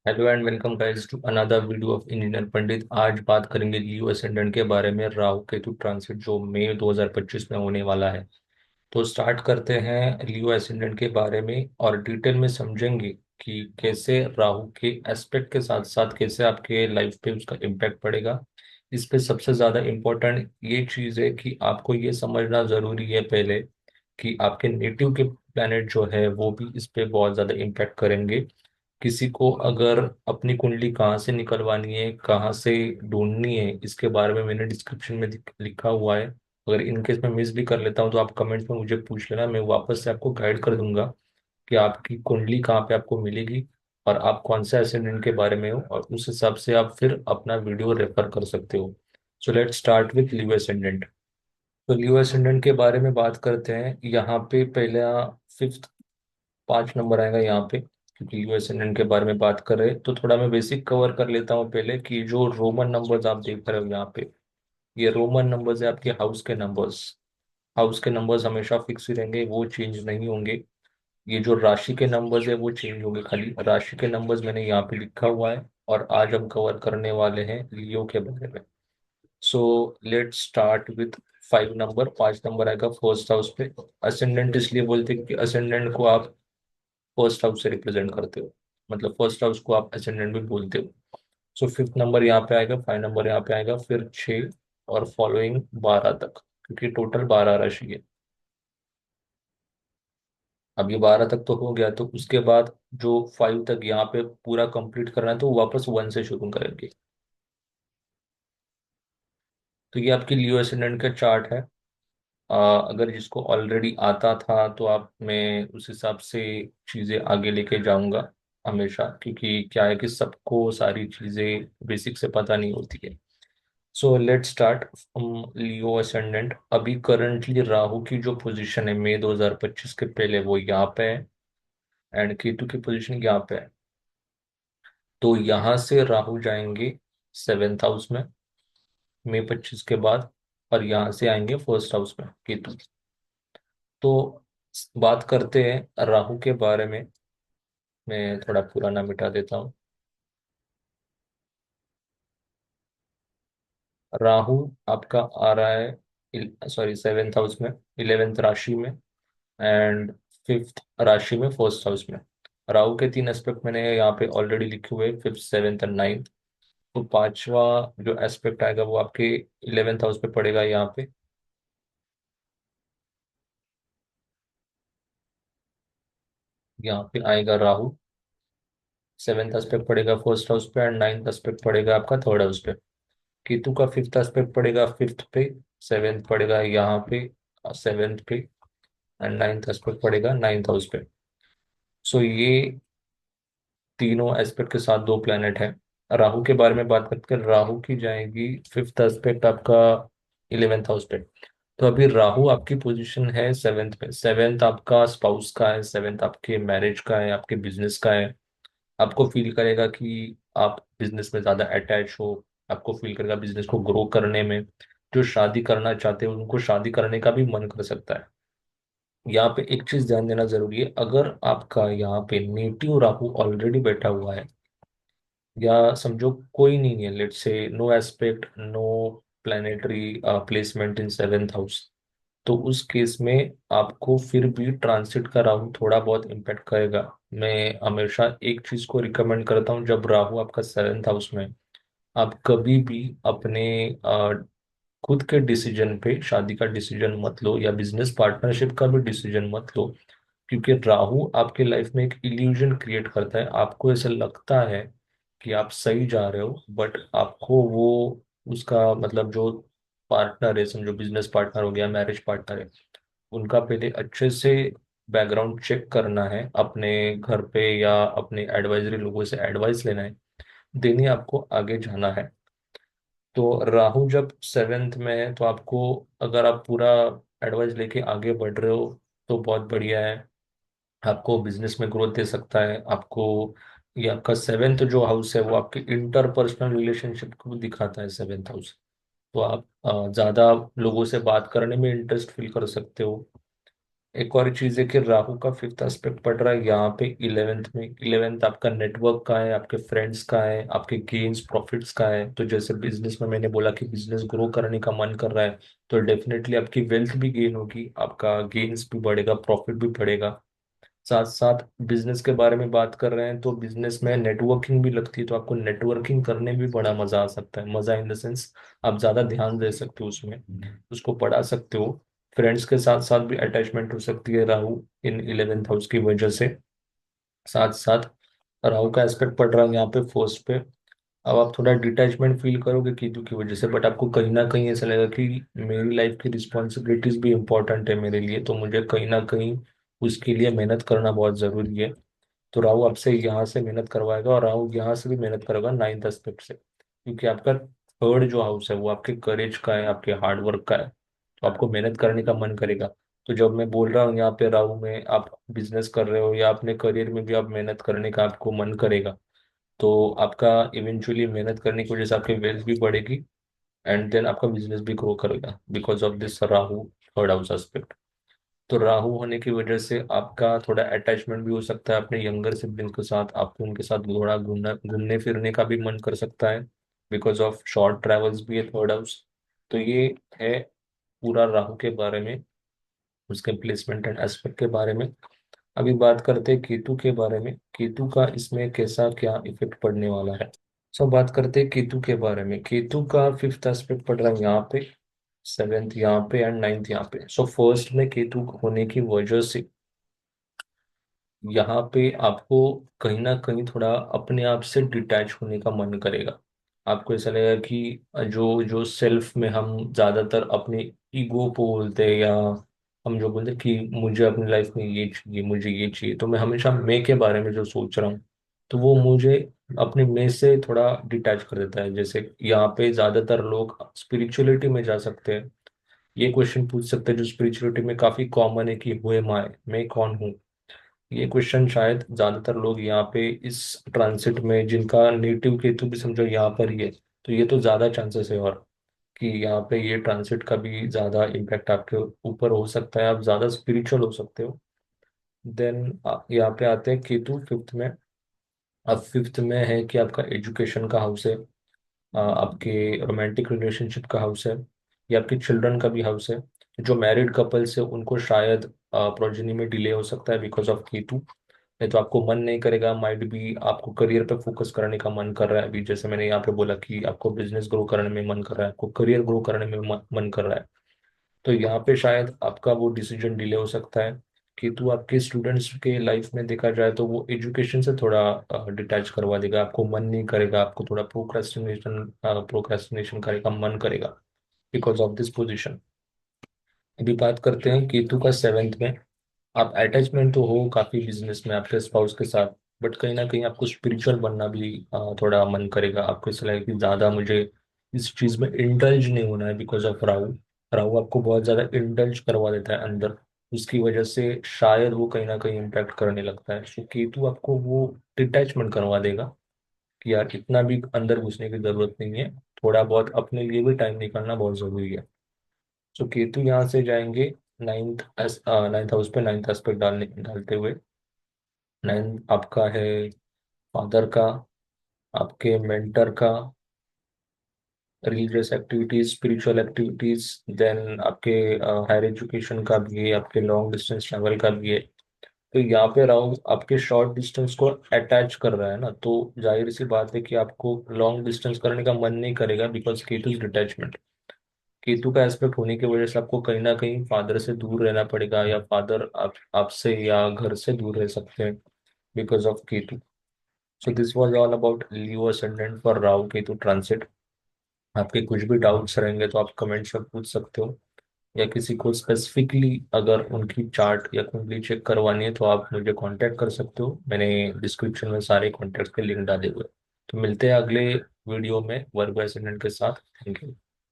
Hello and welcome guys to another video of engineer Pandit. आज बात करेंगे लियो असेंडेंट के बारे में, राहु केतु ट्रांसिट जो मई 2025 में होने वाला है। तो स्टार्ट करते हैं लियो असेंडेंट के बारे में और डिटेल में समझेंगे कि कैसे राहु के एस्पेक्ट के साथ साथ कैसे आपके लाइफ पे उसका इम्पैक्ट पड़ेगा। इस पे सबसे ज़्यादा इम्पोर्टेंट ये चीज़ है कि आपको ये समझना ज़रूरी है पहले कि आपके नेटिव के प्लैनेट जो है वो भी इस पे बहुत ज़्यादा इम्पैक्ट करेंगे। किसी को अगर अपनी कुंडली कहाँ से निकलवानी है, कहाँ से ढूंढनी है, इसके बारे में मैंने डिस्क्रिप्शन में लिखा हुआ है। अगर इनकेस मैं मिस भी कर लेता हूँ तो आप कमेंट में मुझे पूछ लेना, मैं वापस से आपको गाइड कर दूंगा कि आपकी कुंडली कहाँ पे आपको मिलेगी और आप कौन सा एसेंडेंट के बारे में हो, और उस हिसाब से आप फिर अपना वीडियो रेफर कर सकते हो। सो let start with Leo ascendant. तो लियो एसेंडेंट के बारे में बात करते हैं। यहाँ पे पहला फिफ्थ 5 नंबर आएगा यहाँ पे, क्योंकि यूएस इंडियन के बारे में बात कर रहे हैं तो थोड़ा मैं बेसिक कवर कर लेता हूँ पहले कि जो रोमन नंबर्स आप देख रहे हो यहाँ पे, ये रोमन नंबर्स है आपके हाउस के नंबर्स। हाउस के नंबर्स हमेशा फिक्स ही रहेंगे, वो चेंज नहीं होंगे। ये जो राशि के नंबर्स है वो चेंज होंगे, खाली राशि के नंबर्स मैंने यहाँ पे लिखा हुआ है। और आज हम कवर करने वाले हैं लियो के बारे में। सो let start with 5 number. 5 number आएगा फर्स्ट हाउस पे। असेंडेंट इसलिए बोलते हैं कि असेंडेंट को आप फर्स्ट हाउस से रिप्रेजेंट करते हो, मतलब फर्स्ट हाउस को आप असेंडेंट भी बोलते हो। सो फिफ्थ नंबर यहाँ पे आएगा, 5 नंबर यहाँ पे आएगा, फिर 6 और फॉलोइंग 12 तक, क्योंकि टोटल 12 राशि है। अब ये 12 तक तो हो गया, तो उसके बाद जो 5 तक यहाँ पे पूरा कंप्लीट करना है तो वापस 1 से शुरू करेंगे। तो ये आपकी लियो एसेंडेंट का चार्ट है। अगर जिसको ऑलरेडी आता था तो आप, मैं उस हिसाब से चीज़ें आगे लेके जाऊंगा हमेशा, क्योंकि क्या है कि सबको सारी चीज़ें बेसिक से पता नहीं होती है। So let start. Leo ascendant अभी करंटली राहु की जो पोजीशन है मई 2025 के पहले वो यहाँ पे है, एंड केतु की पोजीशन यहाँ पे है। तो यहाँ से राहु जाएंगे 7th हाउस में मई 25 के बाद, और यहाँ से आएंगे फर्स्ट हाउस में केतु। तो बात करते हैं राहु के बारे में। मैं थोड़ा पुराना मिटा देता हूँ। राहु आपका आ रहा है, सॉरी, 7th हाउस में, 11th राशि में, एंड फिफ्थ राशि में फर्स्ट हाउस में। राहु के 3 एस्पेक्ट मैंने यहाँ पे ऑलरेडी लिखे हुए, फिफ्थ, सेवेंथ एंड नाइन्थ। तो पांचवा जो एस्पेक्ट आएगा वो आपके 11th हाउस पे पड़ेगा यहाँ पे। यहाँ पे आएगा राहु, 7th एस्पेक्ट पड़ेगा फर्स्ट हाउस पे, एंड 9th एस्पेक्ट पड़ेगा आपका थर्ड हाउस पे। केतु का 5th एस्पेक्ट पड़ेगा फिफ्थ पे, 7th पड़ेगा यहाँ पे 7th पे, एंड 9th एस्पेक्ट पड़ेगा 9th हाउस पे। सो ये तीनों एस्पेक्ट के साथ दो प्लैनेट हैं। राहु के बारे में बात करते हैं, राहु की जाएगी 5th एस्पेक्ट आपका 11th हाउस पे। तो अभी राहु आपकी पोजीशन है 7th पे। 7th आपका स्पाउस का है, 7th आपके मैरिज का है, आपके बिजनेस का है। आपको फील करेगा कि आप बिजनेस में ज्यादा अटैच हो, आपको फील करेगा बिजनेस को ग्रो करने में। जो शादी करना चाहते हो उनको शादी करने का भी मन कर सकता है। यहाँ पे एक चीज ध्यान देना जरूरी है, अगर आपका यहाँ पे नेटिव राहु ऑलरेडी बैठा हुआ है, या समझो कोई नहीं है, let's say no aspect, no planetary placement in 7th house, तो उस केस में आपको फिर भी ट्रांसिट का राहु थोड़ा बहुत इम्पेक्ट करेगा। मैं हमेशा एक चीज को रिकमेंड करता हूँ, जब राहु आपका 7th हाउस में, आप कभी भी अपने खुद के डिसीजन पे शादी का डिसीजन मत लो, या बिजनेस पार्टनरशिप का भी डिसीजन मत लो। क्योंकि राहु आपके लाइफ में एक इल्यूजन क्रिएट करता है, आपको ऐसा लगता है कि आप सही जा रहे हो, बट आपको वो, उसका मतलब जो पार्टनर है, समझो बिजनेस पार्टनर हो गया, मैरिज पार्टनर है, उनका पहले अच्छे से बैकग्राउंड चेक करना है, अपने घर पे या अपने एडवाइजरी लोगों से एडवाइस लेना है, देने आपको आगे जाना है। तो राहु जब 7th में है तो आपको, अगर आप पूरा एडवाइस लेके आगे बढ़ रहे हो तो बहुत बढ़िया है। आपको बिजनेस में ग्रोथ दे सकता है आपको। ये आपका 7th जो हाउस है वो आपके इंटरपर्सनल रिलेशनशिप को भी दिखाता है, 7th हाउस। तो आप ज्यादा लोगों से बात करने में इंटरेस्ट फील कर सकते हो। एक और चीज है कि राहु का फिफ्थ एस्पेक्ट पड़ रहा है यहाँ पे 11th में। 11th आपका नेटवर्क का है, आपके फ्रेंड्स का है, आपके गेन्स प्रॉफिट्स का है। तो जैसे बिजनेस में मैंने बोला कि बिजनेस ग्रो करने का मन कर रहा है, तो डेफिनेटली आपकी वेल्थ भी गेन होगी, आपका गेन्स भी बढ़ेगा, प्रॉफिट भी बढ़ेगा। साथ साथ बिजनेस के बारे में बात कर रहे हैं तो बिजनेस में नेटवर्किंग भी लगती है, तो आपको नेटवर्किंग करने में भी बड़ा मजा आ सकता है। मजा इन द सेंस आप ज्यादा ध्यान दे सकते हो उसमें, उसको पढ़ा सकते हो। फ्रेंड्स के साथ साथ भी अटैचमेंट हो सकती है राहु इन 11th हाउस की वजह से। साथ साथ राहु का एस्पेक्ट पड़ रहा है यहाँ पे फर्स्ट पे। अब आप थोड़ा डिटैचमेंट फील करोगे केतु की वजह से, बट आपको कहीं ना कहीं ऐसा लगेगा कि मेरी लाइफ की रिस्पॉन्सिबिलिटीज भी इंपॉर्टेंट है मेरे लिए, तो मुझे कहीं ना कहीं उसके लिए मेहनत करना बहुत जरूरी है। तो राहु आपसे यहाँ से मेहनत करवाएगा, और राहु यहाँ से भी मेहनत करेगा 9th एस्पेक्ट से, क्योंकि आपका थर्ड जो हाउस है वो आपके करेज का है, आपके हार्ड वर्क का है। तो आपको मेहनत करने का मन करेगा। तो जब मैं बोल रहा हूँ यहाँ पे राहु में आप बिजनेस कर रहे हो या अपने करियर में भी आप मेहनत करने का आपको मन करेगा, तो आपका इवेंचुअली मेहनत करने की वजह से आपकी वेल्थ भी बढ़ेगी, एंड देन आपका बिजनेस भी ग्रो करेगा because of this Rahu third house aspect. तो राहु होने की वजह से आपका थोड़ा अटैचमेंट भी हो सकता है अपने यंगर सिबलिंग के साथ, आपको उनके साथ थोड़ा घूमना घूमने फिरने का भी मन कर सकता है, बिकॉज ऑफ शॉर्ट ट्रैवल्स भी है थर्ड हाउस। तो ये है पूरा राहु के बारे में, उसके प्लेसमेंट एंड एस्पेक्ट के बारे में। अभी बात करते हैं केतु के बारे में, केतु का इसमें कैसा क्या इफेक्ट पड़ने वाला है। सो बात करते हैं केतु के बारे में। केतु का फिफ्थ एस्पेक्ट पड़ रहा है यहाँ पे, 7th यहाँ पे एंड 9th यहाँ पे। सो फर्स्ट में केतु होने की वजह से यहाँ पे आपको कहीं ना कहीं थोड़ा अपने आप से डिटैच होने का मन करेगा। आपको ऐसा लगेगा कि जो जो सेल्फ में हम ज्यादातर अपने ईगो को बोलते हैं, या हम जो बोलते हैं कि मुझे अपनी लाइफ में ये चाहिए, मुझे ये चाहिए, तो मैं हमेशा मैं के बारे में जो सोच रहा हूँ, तो वो मुझे अपने मैं से थोड़ा डिटैच कर देता है। जैसे यहाँ पे ज्यादातर लोग स्पिरिचुअलिटी में जा सकते हैं, ये क्वेश्चन पूछ सकते हैं जो स्पिरिचुअलिटी में काफी कॉमन है कि हु एम आई, मैं कौन हूँ। ये क्वेश्चन शायद ज्यादातर लोग यहाँ पे इस ट्रांसिट में, जिनका नेटिव केतु भी समझो यहाँ पर ही है, तो ये तो ज्यादा चांसेस है, और कि यहाँ पे ये ट्रांसिट का भी ज्यादा इम्पैक्ट आपके ऊपर हो सकता है, आप ज्यादा स्पिरिचुअल हो सकते हो। देन यहाँ पे आते हैं केतु फिफ्थ में। अब फिफ्थ में है कि आपका एजुकेशन का हाउस है, आपके रोमांटिक रिलेशनशिप का हाउस है, ये आपके चिल्ड्रन का भी हाउस है। जो मैरिड कपल्स है उनको शायद प्रोजेनी में डिले हो सकता है बिकॉज ऑफ केतु। नहीं तो आपको मन नहीं करेगा, माइट भी आपको करियर पे फोकस करने का मन कर रहा है। अभी जैसे मैंने यहाँ पे बोला कि आपको बिजनेस ग्रो करने में मन कर रहा है, आपको करियर ग्रो करने में मन कर रहा है, तो यहाँ पे शायद आपका वो डिसीजन डिले हो सकता है। केतु आपके स्टूडेंट्स के लाइफ में देखा जाए तो वो एजुकेशन से थोड़ा डिटैच करवा देगा, आपको मन नहीं करेगा, आपको थोड़ा प्रोक्रेस्टिनेशन करने का मन करेगा बिकॉज ऑफ दिस पोजिशन। अभी बात करते हैं केतु का 7th में। आप अटैचमेंट तो हो काफी बिजनेस में आपके स्पाउस के साथ, बट कहीं ना कहीं आपको स्पिरिचुअल बनना भी थोड़ा मन करेगा। आपको इसलिए लगे कि ज्यादा मुझे इस चीज में इंडल्ज नहीं होना है बिकॉज ऑफ राहु। राहु आपको बहुत ज्यादा इंडल्ज करवा देता है अंदर, उसकी वजह से शायद वो कहीं ना कहीं इम्पैक्ट करने लगता है। सो केतु आपको वो डिटैचमेंट करवा देगा कि यार इतना भी अंदर घुसने की जरूरत नहीं है, थोड़ा बहुत अपने लिए भी टाइम निकालना बहुत जरूरी है। सो केतु यहाँ से जाएंगे 9th हाउस पे, 9th एस्पेक्ट डालते हुए। 9th आपका है फादर का, आपके मेंटर का, religious activities, spiritual activities, then आपके हायर एजुकेशन का भी है, आपके लॉन्ग डिस्टेंस ट्रैवल का भी है। तो यहाँ पे राहु आपके शॉर्ट डिस्टेंस को अटैच कर रहा है ना, तो जाहिर सी बात है कि आपको लॉन्ग डिस्टेंस करने का मन नहीं करेगा बिकॉज केतु डिटैचमेंट। केतु का एस्पेक्ट होने की वजह से आपको कहीं ना कहीं फादर से दूर रहना पड़ेगा, या फादर आपसे या घर से दूर रह सकते हैं because of Ketu. So this was all about Leo ascendant for Rahu Ketu transit. आपके कुछ भी डाउट्स रहेंगे तो आप कमेंट्स में पूछ सकते हो, या किसी को स्पेसिफिकली अगर उनकी चार्ट या कुंडली चेक करवानी है तो आप मुझे कांटेक्ट कर सकते हो। मैंने डिस्क्रिप्शन में सारे कॉन्टेक्ट के लिंक डाले हुए हैं। तो मिलते हैं अगले वीडियो में वर्ग असेंडेंट के साथ। Thank you.